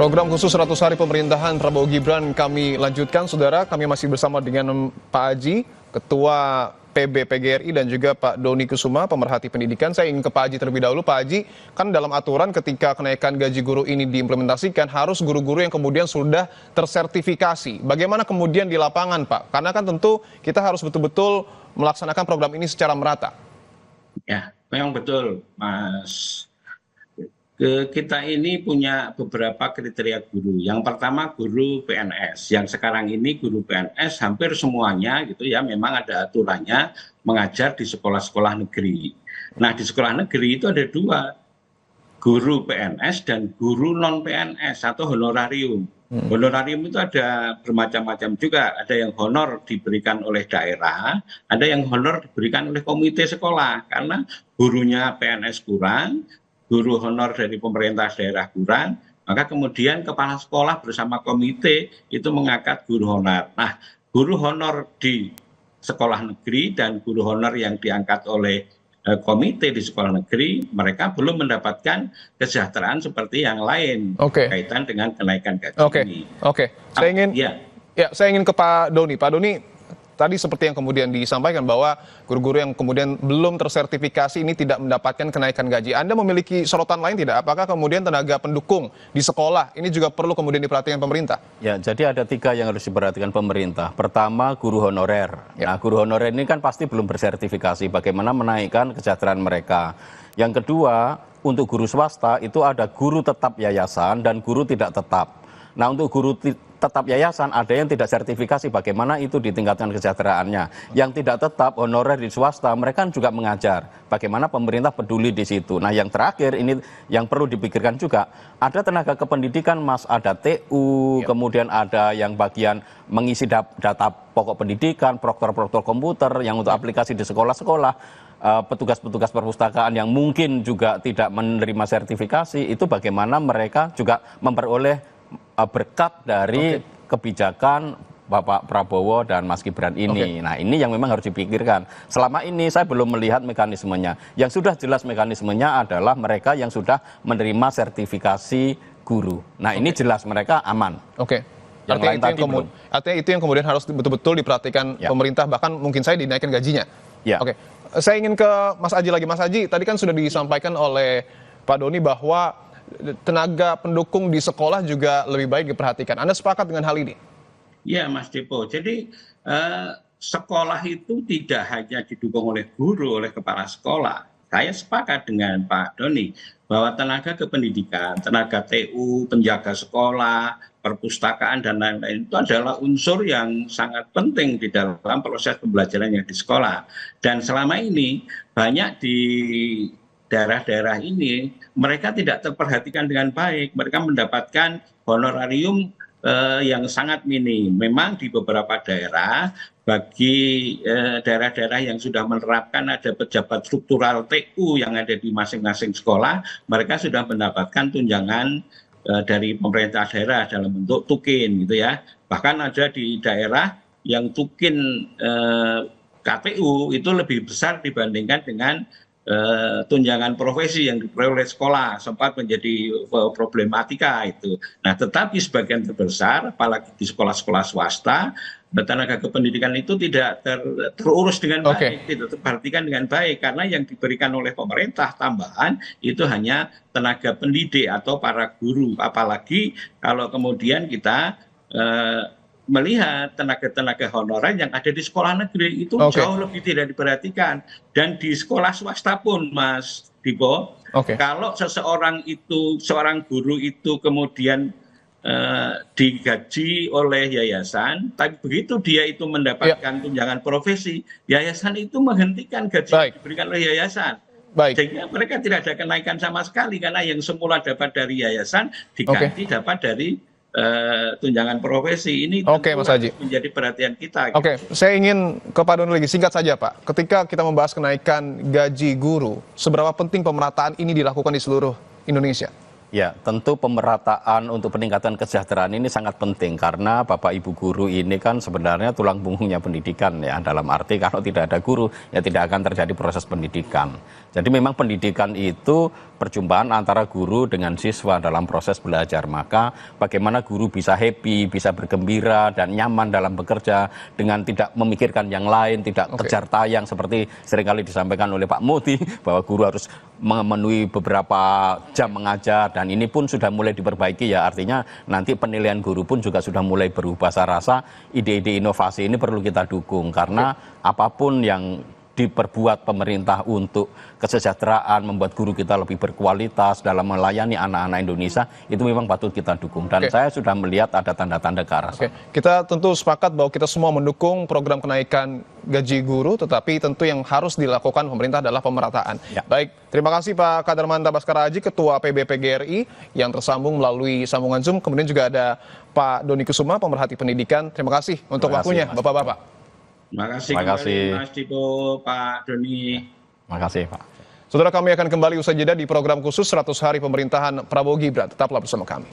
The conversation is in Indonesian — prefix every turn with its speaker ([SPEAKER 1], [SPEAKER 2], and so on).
[SPEAKER 1] Program khusus 100 hari pemerintahan Prabowo Gibran kami lanjutkan, saudara. Kami masih bersama dengan Pak Aji, Ketua PB PGRI, dan juga Pak Doni Kusuma, pemerhati pendidikan. Saya ingin ke Pak Aji terlebih dahulu. Pak Aji, kan dalam aturan ketika kenaikan gaji guru ini diimplementasikan, harus guru-guru yang kemudian sudah tersertifikasi. Bagaimana kemudian di lapangan, Pak? Karena kan tentu kita harus betul-betul melaksanakan program ini secara merata.
[SPEAKER 2] Ya, memang betul, Mas. Kita ini punya beberapa kriteria guru. Yang pertama guru PNS. Yang sekarang ini guru PNS hampir semuanya gitu ya, memang ada aturannya mengajar di sekolah-sekolah negeri. Nah, di sekolah negeri itu ada dua, guru PNS dan guru non PNS atau honorarium. Honorarium itu ada bermacam-macam juga. Ada yang honor diberikan oleh daerah, ada yang honor diberikan oleh komite sekolah. Karena gurunya PNS kurang, guru honor dari pemerintah daerah kurang, maka kemudian kepala sekolah bersama komite itu mengangkat guru honor. Nah, guru honor di sekolah negeri dan guru honor yang diangkat oleh komite di sekolah negeri, mereka belum mendapatkan kesejahteraan seperti yang lain berkaitan dengan kenaikan gaji ini.
[SPEAKER 1] Saya ingin ke Pak Doni. Pak Doni, tadi seperti yang kemudian disampaikan bahwa guru-guru yang kemudian belum tersertifikasi ini tidak mendapatkan kenaikan gaji. Anda memiliki sorotan lain tidak? Apakah kemudian tenaga pendukung di sekolah ini juga perlu kemudian diperhatikan pemerintah?
[SPEAKER 3] Ya, jadi ada 3 yang harus diperhatikan pemerintah. Pertama, guru honorer. Nah, guru honorer ini kan pasti belum bersertifikasi. Bagaimana menaikkan kesejahteraan mereka. Yang kedua, untuk guru swasta itu ada guru tetap yayasan dan guru tidak tetap. Nah, untuk guru tetap yayasan ada yang tidak sertifikasi, bagaimana itu ditingkatkan kesejahteraannya. Yang tidak tetap honorer di swasta, mereka juga mengajar. Bagaimana pemerintah peduli di situ. Nah, yang terakhir ini yang perlu dipikirkan juga, ada tenaga kependidikan, Mas, ada TU, kemudian ada yang bagian mengisi data pokok pendidikan, proktor-proktor komputer yang untuk aplikasi di sekolah-sekolah, petugas-petugas perpustakaan yang mungkin juga tidak menerima sertifikasi, itu bagaimana mereka juga memperoleh berkat dari kebijakan Bapak Prabowo dan Mas Gibran ini. Nah, ini yang memang harus dipikirkan. Selama ini saya belum melihat mekanismenya. Yang sudah jelas mekanismenya adalah mereka yang sudah menerima sertifikasi guru. Nah, ini jelas mereka aman.
[SPEAKER 1] Artinya itu yang kemudian harus betul-betul diperhatikan pemerintah, bahkan mungkin saya dinaikkan gajinya. Saya ingin ke Mas Aji lagi. Mas Aji, tadi kan sudah disampaikan oleh Pak Doni bahwa tenaga pendukung di sekolah juga lebih baik diperhatikan. Anda sepakat dengan hal ini?
[SPEAKER 2] Ya, Mas Depo. Jadi sekolah itu tidak hanya didukung oleh guru, oleh kepala sekolah. Saya sepakat dengan Pak Doni bahwa tenaga kependidikan, tenaga TU, penjaga sekolah, perpustakaan, dan lain-lain itu adalah unsur yang sangat penting di dalam proses pembelajaran yang di sekolah. Dan selama ini banyak di daerah-daerah ini mereka tidak terperhatikan dengan baik. Mereka mendapatkan honorarium yang sangat minim. Memang di beberapa daerah, bagi daerah-daerah yang sudah menerapkan ada pejabat struktural TU yang ada di masing-masing sekolah, mereka sudah mendapatkan tunjangan dari pemerintah daerah dalam bentuk tukin gitu ya. Bahkan ada di daerah yang tukin KPU itu lebih besar dibandingkan dengan tunjangan profesi yang diperoleh oleh sekolah, sempat menjadi problematika itu. Nah, tetapi sebagian terbesar, apalagi di sekolah-sekolah swasta, tenaga kependidikan itu tidak terurus dengan baik, tidak terperhatikan dengan baik, karena yang diberikan oleh pemerintah tambahan itu hanya tenaga pendidik atau para guru. Apalagi kalau kemudian kita melihat tenaga-tenaga honorer yang ada di sekolah negeri itu jauh lebih tidak diperhatikan. Dan di sekolah swasta pun, Mas Dibo, kalau seorang guru itu kemudian digaji oleh yayasan, tapi begitu dia itu mendapatkan tunjangan profesi, yayasan itu menghentikan gaji yang diberikan oleh yayasan. Sehingga mereka tidak ada kenaikan sama sekali, karena yang semula dapat dari yayasan diganti dapat dari tunjangan profesi. Ini
[SPEAKER 1] Mas Aji,
[SPEAKER 2] menjadi perhatian kita.
[SPEAKER 1] Saya ingin ke Pak Doni lagi, singkat saja Pak. Ketika kita membahas kenaikan gaji guru, seberapa penting pemerataan ini dilakukan di seluruh Indonesia?
[SPEAKER 3] Ya, tentu pemerataan untuk peningkatan kesejahteraan ini sangat penting karena Bapak Ibu guru ini kan sebenarnya tulang punggungnya pendidikan ya. Dalam arti kalau tidak ada guru ya tidak akan terjadi proses pendidikan. Jadi memang pendidikan itu perjumpaan antara guru dengan siswa dalam proses belajar. Maka bagaimana guru bisa happy, bisa bergembira dan nyaman dalam bekerja dengan tidak memikirkan yang lain, tidak kejar tayang seperti seringkali disampaikan oleh Pak Muti bahwa guru harus memenuhi beberapa jam mengajar dan ini pun sudah mulai diperbaiki ya, artinya nanti penilaian guru pun juga sudah mulai berubah. Saya rasa ide-ide inovasi ini perlu kita dukung karena apapun yang diperbuat pemerintah untuk kesejahteraan, membuat guru kita lebih berkualitas dalam melayani anak-anak Indonesia, itu memang patut kita dukung. Dan saya sudah melihat ada tanda-tanda ke arah sana.
[SPEAKER 1] Kita tentu sepakat bahwa kita semua mendukung program kenaikan gaji guru, tetapi tentu yang harus dilakukan pemerintah adalah pemerataan. Ya. Baik, terima kasih Pak Kadarmanta Baskara Aji, Ketua PB PGRI yang tersambung melalui sambungan Zoom. Kemudian juga ada Pak Doni Kusuma, pemerhati pendidikan. Terima kasih untuk waktunya, Bapak-Bapak.
[SPEAKER 2] Terima kasih kembali Mas Dito, Pak Doni.
[SPEAKER 3] Terima kasih Pak.
[SPEAKER 1] Saudara, kami akan kembali usai jeda di program khusus 100 hari pemerintahan Prabowo Gibran. Tetaplah bersama kami.